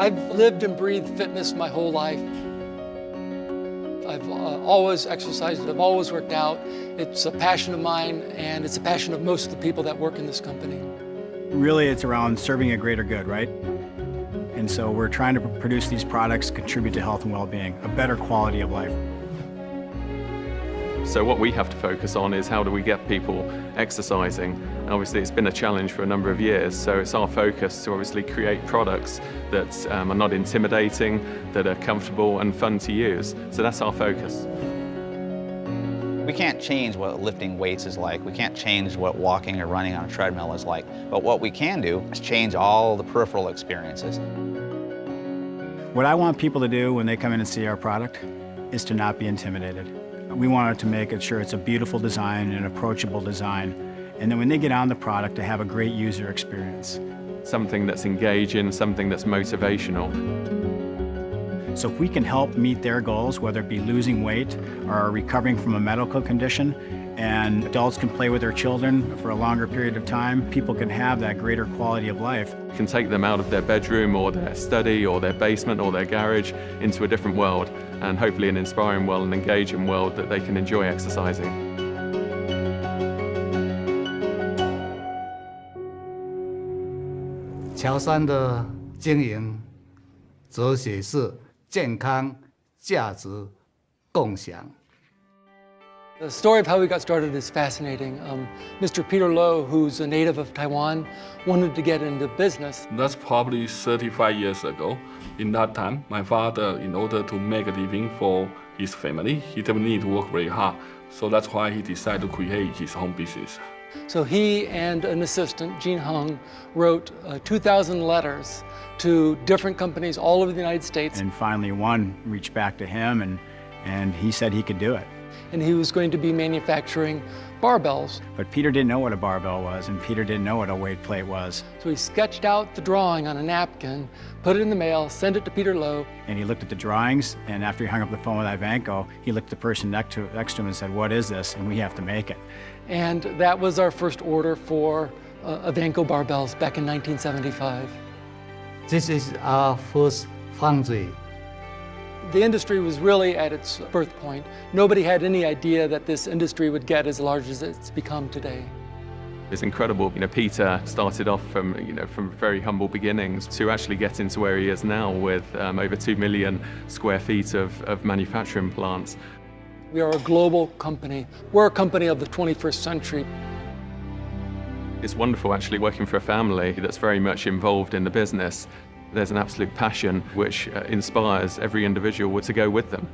I've lived and breathed fitness my whole life. I've always exercised, I've always worked out. It's a passion of mine, and it's a passion of most of the people that work in this company. Really, it's around serving a greater good, right? And so we're trying to produce these products, contribute to health and well-being, a better quality of life. So what we have to focus on is how do we get people exercising. And obviously it's been a challenge for a number of years, so it's our focus to obviously create products that are not intimidating, that are comfortable and fun to use. So that's our focus. We can't change what lifting weights is like. We can't change what walking or running on a treadmill is like. But what we can do is change all the peripheral experiences. What I want people to do when they come in and see our product is to not be intimidated. We want to make sure it's a beautiful design and an approachable design. And then when they get on the product, to have a great user experience. Something that's engaging, something that's motivational. So if we can help meet their goals, whether it be losing weight or recovering from a medical condition, and adults can play with their children for a longer period of time, people can have that greater quality of life. You can take them out of their bedroom or their study or their basement or their garage into a different world, and hopefully an inspiring world, an engaging world that they can enjoy exercising. 乔山的经营哲学是健康、价值、共享。 The story of how we got started is fascinating. Mr. Peter Lowe, who's a native of Taiwan, wanted to get into business. That's probably 35 years ago. In that time, my father, in order to make a living for his family, he didn't need to work very hard. So that's why he decided to create his own business. So he and an assistant, Jean Hung, wrote 2,000 letters to different companies all over the United States. And finally one reached back to him and he said he could do it. And he was going to be manufacturing barbells. But Peter didn't know what a barbell was, and Peter didn't know what a weight plate was. So he sketched out the drawing on a napkin, put it in the mail, sent it to Peter Lowe. And he looked at the drawings, and after he hung up the phone with Ivanco, he looked at the person next to him and said, "What is this?" And we have to make it. And that was our first order for Ivanco barbells back in 1975. This is our first foundry. The industry was really at its birth point. Nobody had any idea that this industry would get as large as it's become today. It's incredible. Peter started off from very humble beginnings to actually get into where he is now with over 2 million square feet of manufacturing plants. We are a global company. We're a company of the 21st century. It's wonderful actually working for a family that's very much involved in the business. There's an absolute passion which inspires every individual to go with them.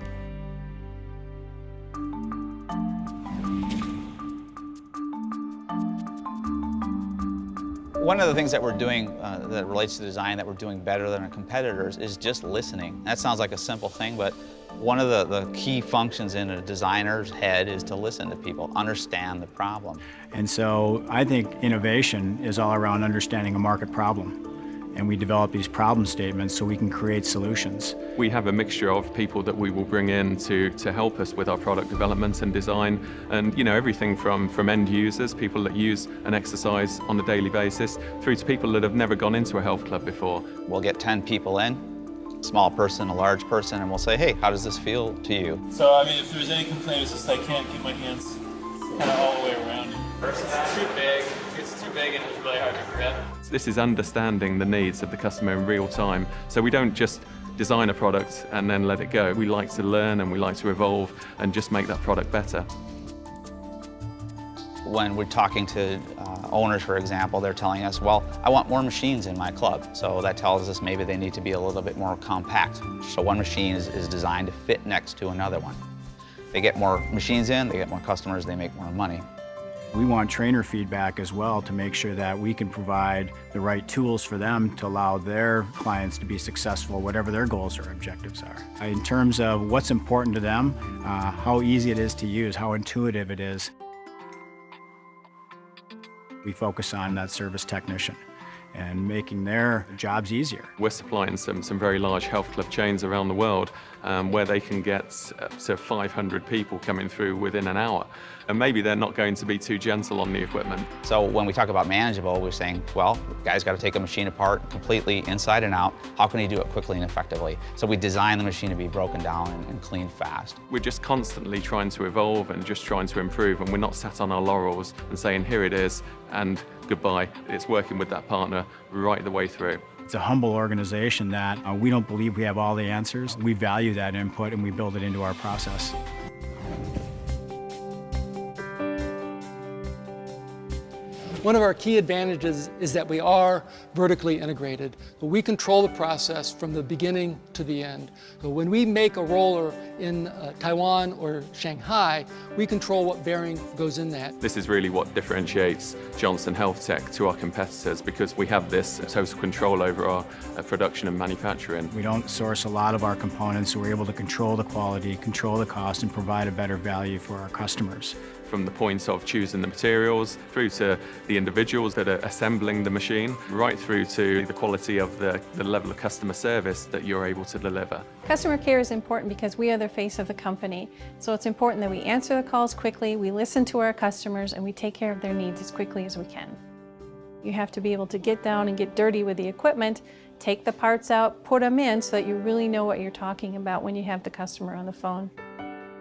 One of the things that we're doing that relates to design that we're doing better than our competitors is just listening. That sounds like a simple thing, but one of the key functions in a designer's head is to listen to people, understand the problem. And so I think innovation is all around understanding a market problem. And we develop these problem statements so we can create solutions. We have a mixture of people that we will bring in to help us with our product development and design, and everything from end users, people that use an exercise on a daily basis, through to people that have never gone into a health club before. We'll get 10 people in, a small person, a large person, and we'll say, hey, how does this feel to you? So, I mean, if there's any complaint, it's just I can't get my hands kind of all the way around. It's too big. It's too big and it's really hard to grip. This is understanding the needs of the customer in real time. So we don't just design a product and then let it go. We like to learn and we like to evolve and just make that product better. When we're talking to owners, for example, they're telling us, well, I want more machines in my club. So that tells us maybe they need to be a little bit more compact. So one machine is designed to fit next to another one. They get more machines in, they get more customers, they make more money. We want trainer feedback as well to make sure that we can provide the right tools for them to allow their clients to be successful, whatever their goals or objectives are. In terms of what's important to them, how easy it is to use, how intuitive it is, we focus on that service technician. and making their jobs easier. We're supplying some very large health club chains around the world where they can get up to 500 people coming through within an hour. And maybe they're not going to be too gentle on the equipment. So when we talk about manageable, we're saying, well, the guy's got to take a machine apart completely inside and out. How can he do it quickly and effectively? So we design the machine to be broken down and cleaned fast. We're just constantly trying to evolve and just trying to improve, and we're not sat on our laurels and saying, here it is, and goodbye. It's working with that partner right the way through. It's a humble organization that we don't believe we have all the answers. We value that input and we build it into our process. One of our key advantages is that we are vertically integrated. We control the process from the beginning to the end. So when we make a roller in Taiwan or Shanghai, we control what bearing goes in that. This is really what differentiates Johnson Health Tech to our competitors, because we have this total control over our production and manufacturing. We don't source a lot of our components, so we're able to control the quality, control the cost, and provide a better value for our customers. From the point of choosing the materials, through to the individuals that are assembling the machine, right through to the quality of the level of customer service that you're able to deliver. Customer care is important because we are the face of the company. So it's important that we answer the calls quickly, we listen to our customers, and we take care of their needs as quickly as we can. You have to be able to get down and get dirty with the equipment, take the parts out, put them in so that you really know what you're talking about when you have the customer on the phone.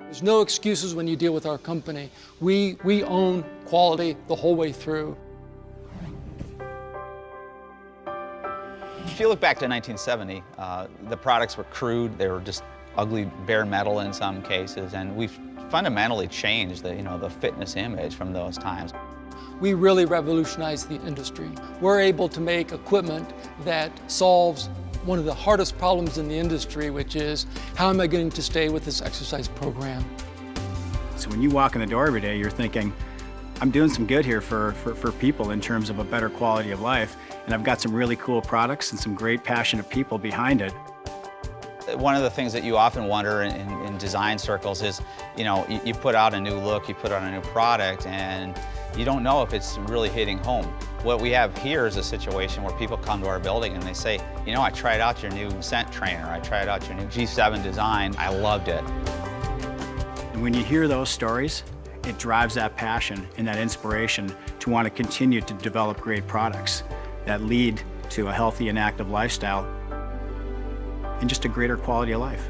There's no excuses when you deal with our company. We own quality the whole way through. If you look back to 1970, the products were crude, they were just ugly bare metal in some cases, and we've fundamentally changed the fitness image from those times. We really revolutionized the industry. We're able to make equipment that solves one of the hardest problems in the industry, which is, how am I going to stay with this exercise program? So when you walk in the door every day, you're thinking, I'm doing some good here for people in terms of a better quality of life, and I've got some really cool products and some great passionate people behind it. One of the things that you often wonder in design circles is, you put out a new look, you put out a new product, and you don't know if it's really hitting home. What we have here is a situation where people come to our building and they say, I tried out your new Scent Trainer, I tried out your new G7 design, I loved it. And when you hear those stories, it drives that passion and that inspiration to want to continue to develop great products that lead to a healthy and active lifestyle and just a greater quality of life.